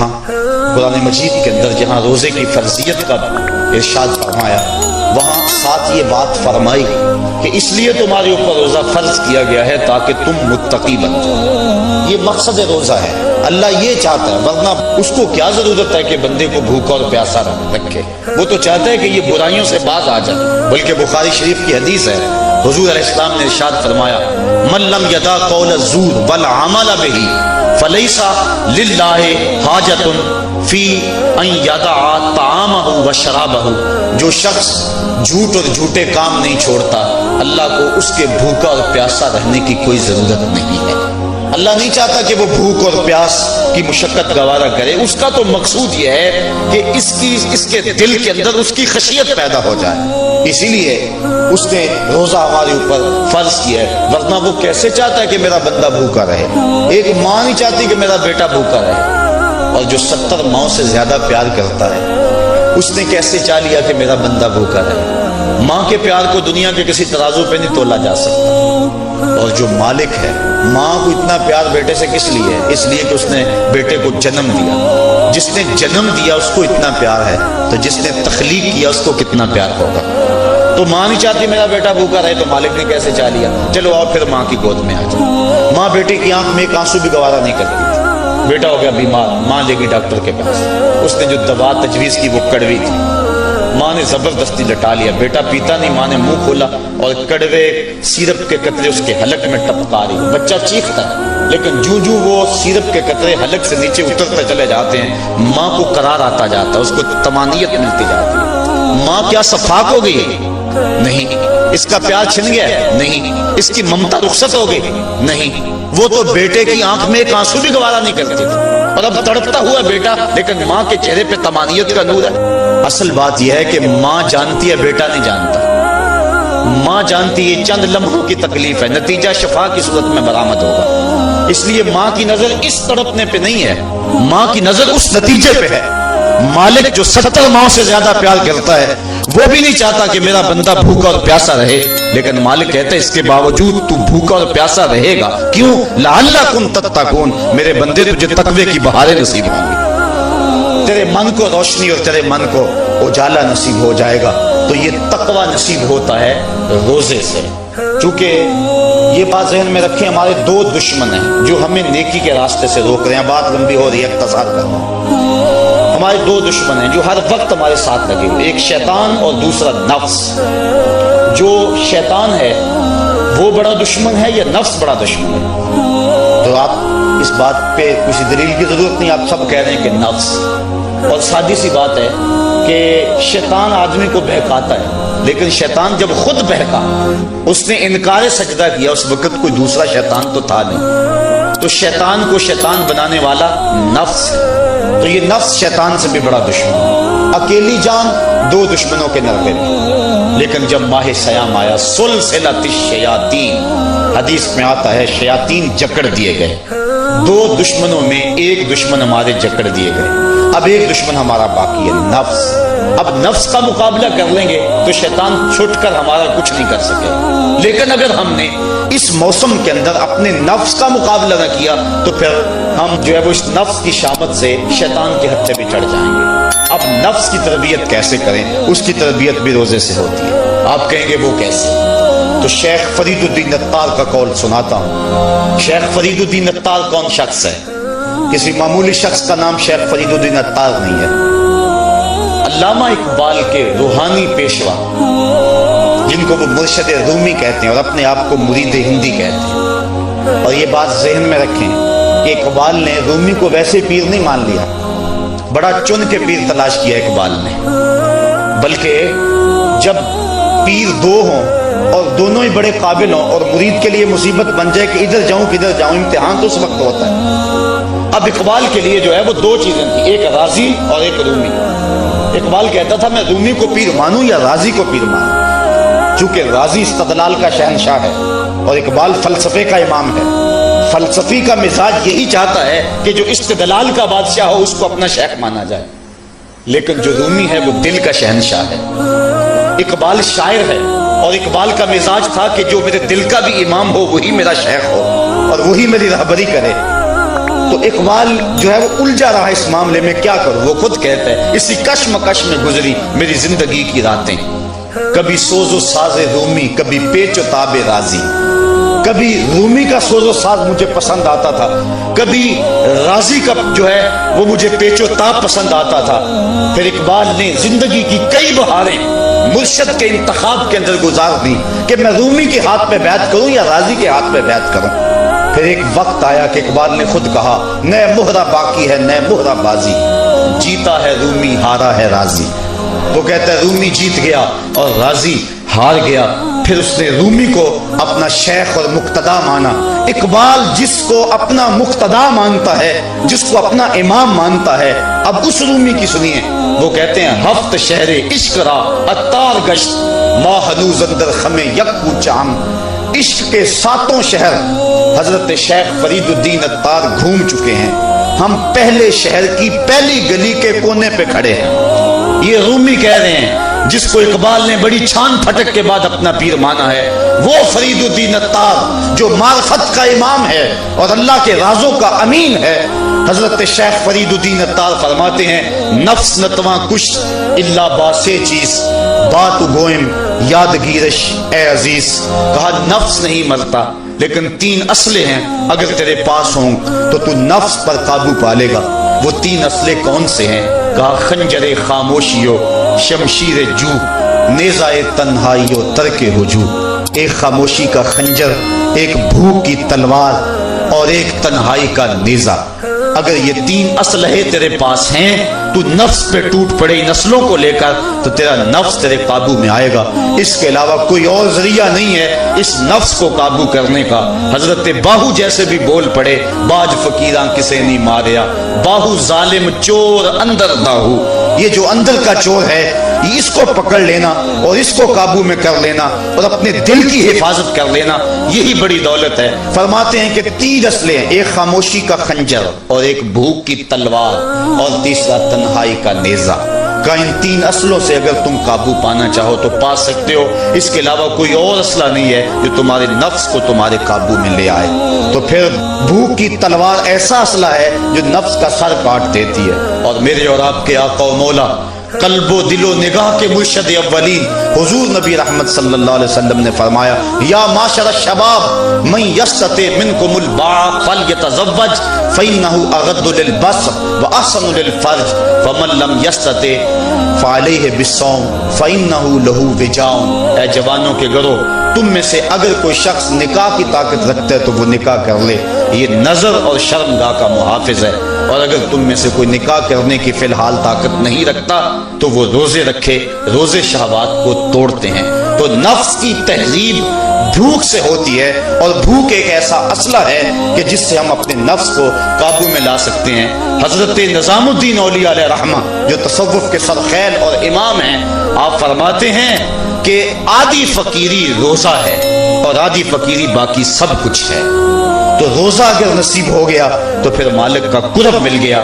وہاں قرآن مجید کے اندر جہاں روزے کی فرضیت کا ارشاد فرمایا، وہاں ساتھ یہ بات فرمائی کہ اس لیے تمہارے اوپر روزہ فرض کیا گیا ہے تاکہ تم متقی بن جاؤ۔ یہ مقصد روزہ ہے، اللہ یہ چاہتا ہے، ورنہ اس کو کیا ضرورت ہے کہ بندے کو بھوکا اور پیاسا رکھے؟ وہ تو چاہتا ہے کہ یہ برائیوں سے باز آ جائے۔ بلکہ بخاری شریف کی حدیث ہے، حضور علیہ السلام نے ارشاد فرمایا، من لم یدع قول الزور والعمل بہ فلیس للہ حاجۃ فی ان یدع طعامہ وشرابہ۔ جو شخص جھوٹ اور جھوٹے کام نہیں چھوڑتا، اللہ کو اس کے بھوکا اور پیاسا رہنے کی کوئی ضرورت نہیں ہے۔ اللہ نہیں چاہتا کہ وہ بھوک اور پیاس کی مشقت گوارا کرے، اس کا تو مقصود یہ ہے کہ اس کے دل کے اندر اس کی خشیت پیدا ہو جائے، اسی لیے اس نے روزہ ہمارے اوپر فرض کیا ہے۔ ورنہ وہ کیسے چاہتا ہے کہ میرا بندہ بھوکا رہے؟ ایک ماں نہیں چاہتی کہ میرا بیٹا بھوکا رہے، اور جو 70 ماؤں سے زیادہ پیار کرتا ہے اس نے کیسے چاہ لیا کہ میرا بندہ بھوکا رہے؟ ماں کے پیار کو دنیا کے کسی ترازو پہ نہیں تولا جا سکتا۔ اور جو مالک ہے، ماں کو اتنا پیار بیٹے سے کس لیے ہے؟ اس لیے کہ اس نے بیٹے کو جنم دیا۔ جس نے جنم دیا اس کو اتنا پیار ہے، تو جس نے تخلیق کیا اس کو کتنا پیار ہوگا؟ تو ماں نہیں چاہتی میرا بیٹا بھوکا رہے، تو مالک نے کیسے چاہ لیا؟ چلو آؤ پھر ماں کی گود میں آ جائے۔ ماں بیٹے کی آنکھ میں ایک آنسو بھی گوارا نہیں کرتی تھی۔ بیٹا ہو گیا بیمار، ماں لے گئی ڈاکٹر کے پاس، اس نے جو دوا تجویز کی وہ کڑوی تھی، ماں نے زبردستی لٹا لیا، بیٹا پیتا نہیں، ماں نے منہ کھولا اور کڑوے سیرپ کے قطرے اس کے حلق میں ٹپکا رہی۔ بچہ چیختا ہے، لیکن جو وہ سیرپ کے قطرے حلق سے نیچے اترتے چلے جاتے ہیں، ماں کو قرار آتا جاتا ہے، اس کو طمانینت ملتی جاتی ہے۔ ماں کیا صفاق ہو گئی؟ نہیں۔ اس کا پیار چھن گیا؟ نہیں۔ اس کی ممتا رخصت ہو گئی؟ نہیں۔ وہ تو بیٹے کی آنکھ میں ایک آنسو بھی گوارا نہیں کرتی تھی، اور اب تڑپتا ہوا بیٹا، لیکن ماں کے چہرے پہ طمانینت کا نور ہے۔ اصل بات یہ ہے کہ ماں جانتی ہے، بیٹا نہیں جانتا۔ ماں جانتی ہے چند لمحوں کی تکلیف ہے، نتیجہ شفا کی صورت میں برآمد ہوگا۔ اس لیے ماں کی نظر اس تڑپنے پہ نہیں ہے، ماں کی نظر اس نتیجے پہ ہے۔ مالک جو 70 ماؤں سے زیادہ پیار کرتا ہے، وہ بھی نہیں چاہتا کہ میرا بندہ بھوکا اور پیاسا رہے، لیکن مالک کہتا ہے اس کے باوجود تو بھوکا اور پیاسا رہے گا، کیوں؟ لعلکم تتقون، میرے بندے تجھے تقوی کی بہاریں نصیب ہوں گی، تیرے من کو روشنی اور تیرے من کو اجالا نصیب ہو جائے گا۔ تو یہ تقوی نصیب ہوتا ہے روزے سے۔ چونکہ یہ بات ذہن میں رکھیں، ہمارے دو دشمن ہیں جو ہمیں نیکی کے راستے سے روک رہے ہیں۔ بات لمبی ہو رہی ہے، اختصار کر رہا ہوں۔ ہمارے دو دشمن ہیں جو ہر وقت ہمارے ساتھ لگے ہوئے، ایک شیطان اور دوسرا نفس۔ جو شیطان ہے وہ بڑا دشمن ہے یا نفس بڑا دشمن ہے؟ تو آپ اس بات پہ کسی دلیل کی ضرورت نہیں، آپ سب کہہ رہے ہیں کہ نفس۔ اور سادی سی بات ہے کہ شیطان آدمی کو بہکاتا ہے، لیکن شیطان جب خود بہکا، اس نے انکار سجدہ کیا، اس وقت کوئی دوسرا شیطان تو تھا نہیں۔ تو شیطان کو شیطان بنانے والا نفس ہے، تو یہ نفس شیطان سے بھی بڑا دشمن ہے۔ اکیلی جان دو دشمنوں کے نرغے میں، لیکن جب ماہ سیام آیا، سلسلۃ الشیاطین، حدیث میں آتا ہے شیاطین جکڑ دیے گئے۔ دو دشمنوں میں ایک دشمن ہمارے جکڑ دیے گئے، اب ایک دشمن ہمارا باقی ہے، نفس۔ اب نفس کا مقابلہ کر لیں گے تو شیطان چھٹ کر ہمارا کچھ نہیں کر سکے، لیکن اگر ہم نے اس موسم کے اندر اپنے نفس کا مقابلہ نہ کیا تو پھر ہم جو ہے وہ اس نفس کی شامت سے شیطان کے ہتھے بھی چڑھ جائیں گے۔ اب نفس کی تربیت کیسے کریں؟ اس کی تربیت بھی روزے سے ہوتی ہے۔ آپ کہیں گے وہ کیسے؟ تو شیخ فرید الدین عطار کا قول سناتا ہوں۔ شیخ فرید الدین عطار کون شخص ہے؟ کسی معمولی شخص کا نام شیخ فرید الدین عطار نہیں ہے، علامہ اقبال کے روحانی پیشوا، جن کو وہ مرشد رومی کہتے ہیں اور اپنے آپ کو مرید ہندی کہتے ہیں۔ اور یہ بات ذہن میں رکھیں کہ اقبال نے رومی کو ویسے پیر نہیں مان لیا، بڑا چن کے پیر تلاش کیا اقبال نے، بلکہ جب پیر دو ہوں اور دونوں ہی بڑے قابل ہوں اور مرید کے لیے مصیبت بن جائے کہ ادھر جاؤں کدھر جاؤں، امتحان تو اس وقت ہوتا ہے۔ اب اقبال کے لیے جو ہے وہ دو چیزیں تھیں، ایک راضی اور ایک رومی۔ اقبال کہتا تھا میں رومی کو پیر مانوں یا راضی کو پیر مانوں، چونکہ راضی استدلال کا شہنشاہ ہے اور اقبال فلسفے کا امام ہے۔ فلسفی کا مزاج یہی چاہتا ہے کہ جو استدلال کا بادشاہ ہو اس کو اپنا شیخ مانا جائے، لیکن جو رومی ہے وہ دل کا شہنشاہ ہے۔ اقبال شاعر ہے اور اقبال کا مزاج تھا کہ جو میرے دل کا بھی امام ہو وہی میرا شیخ ہو اور وہی میری رہبری کرے۔ تو اقبال جو ہے وہ الجھا رہا ہے اس معاملے میں، کیا کروں؟ وہ خود کہتا ہے اسی کشمکش میں گزری میری زندگی کی راتیں، کبھی سوز و ساز رومی، کبھی پیچ و تاب رازی۔ کبھی رومی کا سوز و ساز مجھے پسند آتا تھا، کبھی رازی کا جو ہے وہ مجھے پیچ و تاب پسند آتا تھا۔ پھر اقبال نے زندگی کی کئی بہاریں مرشد کے انتخاب کے اندر گزار دی کہ میں رومی کے ہاتھ پہ بیعت کروں یا رازی کے ہاتھ پہ بیعت کروں۔ پھر ایک وقت آیا کہ اقبال نے خود کہا نئے مہرہ باقی ہے، نئے مہرہ بازی، جیتا ہے رومی ہارا ہے رازی۔ وہ کہتا ہے رومی جیت گیا اور رازی ہار گیا۔ پھر اس نے رومی کو اپنا شیخ اور مقتدا مانا۔ اقبال جس کو اپنا مقتدا مانتا ہے، جس کو اپنا امام مانتا ہے، اب اس رومی کی سنیے۔ وہ کہتے ہیں ہفت شہر عشق را اتار گشت، ما ہنوز اندر خم یک چام۔ عشق کے 7 شہر حضرت شیخ فرید الدین اتار گھوم چکے ہیں، ہم پہلے شہر کی پہلی گلی کے کونے پہ کھڑے ہیں۔ یہ رومی کہہ رہے ہیں جس کو اقبال نے بڑی چھان پھٹک کے بعد اپنا پیر مانا ہے، وہ فرید الدین اتار جو معرفت کا امام ہے اور اللہ کے رازوں کا امین ہے۔ حضرت شیخ فرید الدین اتار فرماتے ہیں نفس نتواں کش اللہ باسے چیز، بات گوئم یادگیرش اے عزیز۔ کہا نفس نہیں مرتا لیکن 3 اسلحے ہیں، اگر تیرے پاس ہوں تو نفس پر قابو پالے گا۔ وہ 3 اسلحے کون سے ہیں؟ کہا خنجر خاموشیو، شمشیر جو، نیزہ تنہائیو، ترک ہجو۔ ایک خاموشی کا خنجر، ایک بھوک کی تلوار اور ایک تنہائی کا نیزہ۔ اگر یہ 3 اسلحے تیرے پاس ہیں تو نفس پہ ٹوٹ پڑے نسلوں کو لے کر تو تیرا نفس تیرے قابو میں آئے گا۔ اس کے علاوہ کوئی اور ذریعہ نہیں ہے اس نفس کو قابو کرنے کا۔ حضرت باہو جیسے بھی بول پڑے باج فقیراں کسے نہیں ماریا، باہو ظالم چور اندر داہو۔ یہ جو اندر کا چور ہے اس کو پکڑ لینا اور اس کو قابو میں کر لینا اور اپنے دل کی حفاظت کر لینا، یہی بڑی دولت ہے۔ فرماتے ہیں کہ 3 اسلحے، ایک خاموشی کا خنجر اور ایک بھوک کی تلوار اور تیسرا تنہائی کا نیزہ۔ کہ ان 3 اسلحوں سے اگر تم قابو پانا چاہو تو پا سکتے ہو، اس کے علاوہ کوئی اور اسلحہ نہیں ہے جو تمہارے نفس کو تمہارے قابو میں لے آئے۔ تو پھر بھوک کی تلوار ایسا اسلحہ ہے جو نفس کا سر کاٹ دیتی ہے۔ اور میرے اور آپ کے آقا و مولا قلب و دل و نگاہ کے مرشد اولین حضور نبی رحمت صلی اللہ علیہ وسلم نے فرمایا یا معاشر الشباب من یستطع منکم الباء فلیتزوج فإنہ اغض للبصر واحسن للفرج فمن لم یستطع فعلیہ بالصوم فإنہ لہ وجاء۔ اے جوانوں کے گروہ، تم میں سے اگر کوئی شخص نکاح کی طاقت رکھتا ہے تو وہ نکاح کر لے، یہ نظر اور شرمگاہ کا محافظ ہے۔ اور اگر تم میں سے کوئی نکاح کرنے کی فی الحال طاقت نہیں رکھتا تو وہ روزے رکھے، روزے شہوات کو توڑتے ہیں۔ تو نفس کی تہذیب بھوک سے ہوتی ہے، اور بھوک ایک ایسا اسلحہ ہے کہ جس سے ہم اپنے نفس کو قابو میں لا سکتے ہیں۔ حضرت نظام الدین اولیاء علیہ رحمہ جو تصوف کے سرخیل اور امام ہیں، آپ فرماتے ہیں کہ آدھی فقیری روزہ ہے اور آدھی فقیری باقی سب کچھ ہے۔ تو روزہ اگر نصیب ہو گیا تو پھر مالک کا قرب مل گیا۔